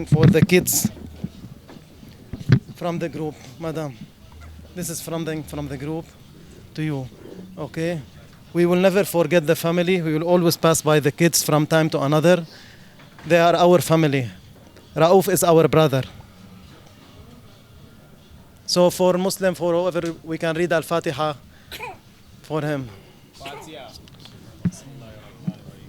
something for the kids from the group, madam. This is from the group to you. Okay? We will never forget the family. We will always pass by the kids from time to another. They are our family. Rauf is our brother. So for Muslim, for whoever, we can read Al-Fatiha for him.